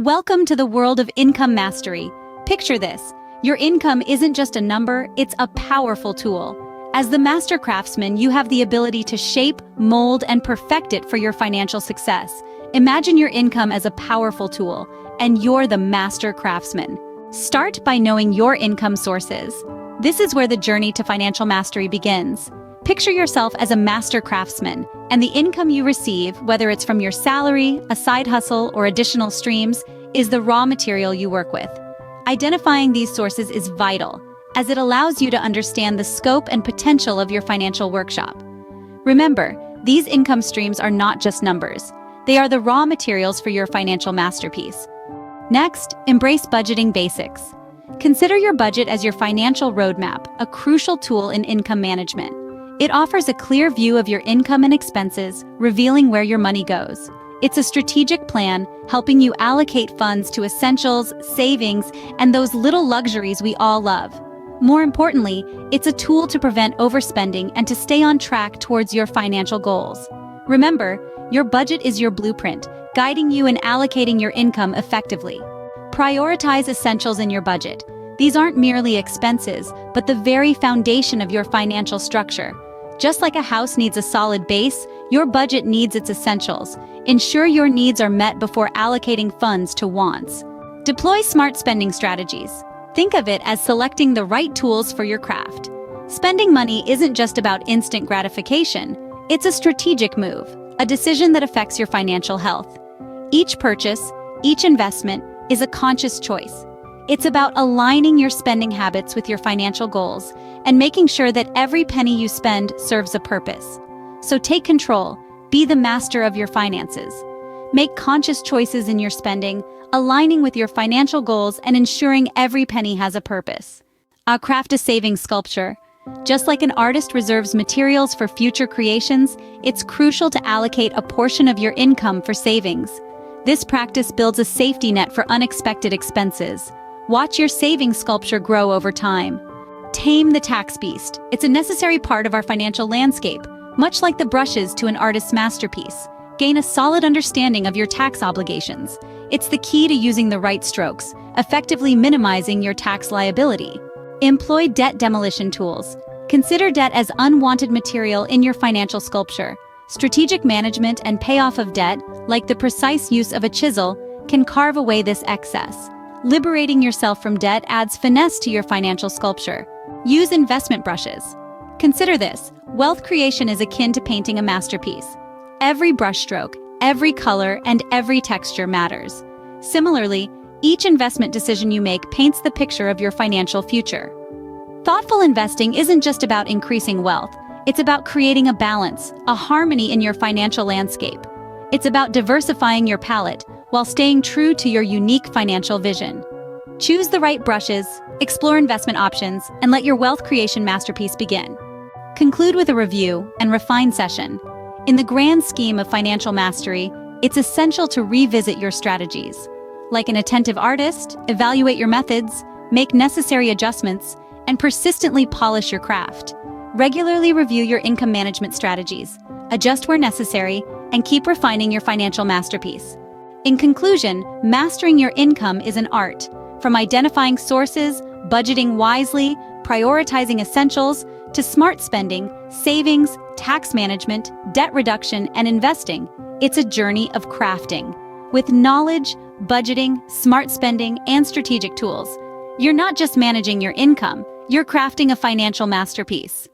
Welcome to the world of income mastery. Picture this. Your income isn't just a number, it's a powerful tool. As the master craftsman, you have the ability to shape, mold, and perfect it for your financial success. Imagine your income as a powerful tool, and you're the master craftsman. Start by knowing your income sources. This is where the journey to financial mastery begins. Picture yourself as a master craftsman, and the income you receive, whether it's from your salary, a side hustle, or additional streams, is the raw material you work with. Identifying these sources is vital, as it allows you to understand the scope and potential of your financial workshop. Remember, these income streams are not just numbers. They are the raw materials for your financial masterpiece. Next, embrace budgeting basics. Consider your budget as your financial roadmap, a crucial tool in income management. It offers a clear view of your income and expenses, revealing where your money goes. It's a strategic plan, helping you allocate funds to essentials, savings, and those little luxuries we all love. More importantly, it's a tool to prevent overspending and to stay on track towards your financial goals. Remember, your budget is your blueprint, guiding you in allocating your income effectively. Prioritize essentials in your budget. These aren't merely expenses, but the very foundation of your financial structure. Just like a house needs a solid base, your budget needs its essentials. Ensure your needs are met before allocating funds to wants. Deploy smart spending strategies. Think of it as selecting the right tools for your craft. Spending money isn't just about instant gratification, it's a strategic move, a decision that affects your financial health. Each purchase, each investment, is a conscious choice. It's about aligning your spending habits with your financial goals and making sure that every penny you spend serves a purpose. So take control, be the master of your finances. Make conscious choices in your spending, aligning with your financial goals and ensuring every penny has a purpose. Craft a savings sculpture. Just like an artist reserves materials for future creations, it's crucial to allocate a portion of your income for savings. This practice builds a safety net for unexpected expenses. Watch your savings sculpture grow over time. Tame the tax beast. It's a necessary part of our financial landscape, much like the brushes to an artist's masterpiece. Gain a solid understanding of your tax obligations. It's the key to using the right strokes, effectively minimizing your tax liability. Employ debt demolition tools. Consider debt as unwanted material in your financial sculpture. Strategic management and payoff of debt, like the precise use of a chisel, can carve away this excess. Liberating yourself from debt adds finesse to your financial sculpture. Use investment brushes. Consider this: wealth creation is akin to painting a masterpiece. Every brushstroke, every color, and every texture matters. Similarly, each investment decision you make paints the picture of your financial future. Thoughtful investing isn't just about increasing wealth. It's about creating a balance, a harmony in your financial landscape. It's about diversifying your palette while staying true to your unique financial vision. Choose the right brushes, explore investment options, and let your wealth creation masterpiece begin. Conclude with a review and refine session. In the grand scheme of financial mastery, it's essential to revisit your strategies. Like an attentive artist, evaluate your methods, make necessary adjustments, and persistently polish your craft. Regularly review your income management strategies, adjust where necessary, and keep refining your financial masterpiece. In conclusion, mastering your income is an art. From identifying sources, budgeting wisely, prioritizing essentials, to smart spending, savings, tax management, debt reduction, and investing, it's a journey of crafting. With knowledge, budgeting, smart spending, and strategic tools, you're not just managing your income, you're crafting a financial masterpiece.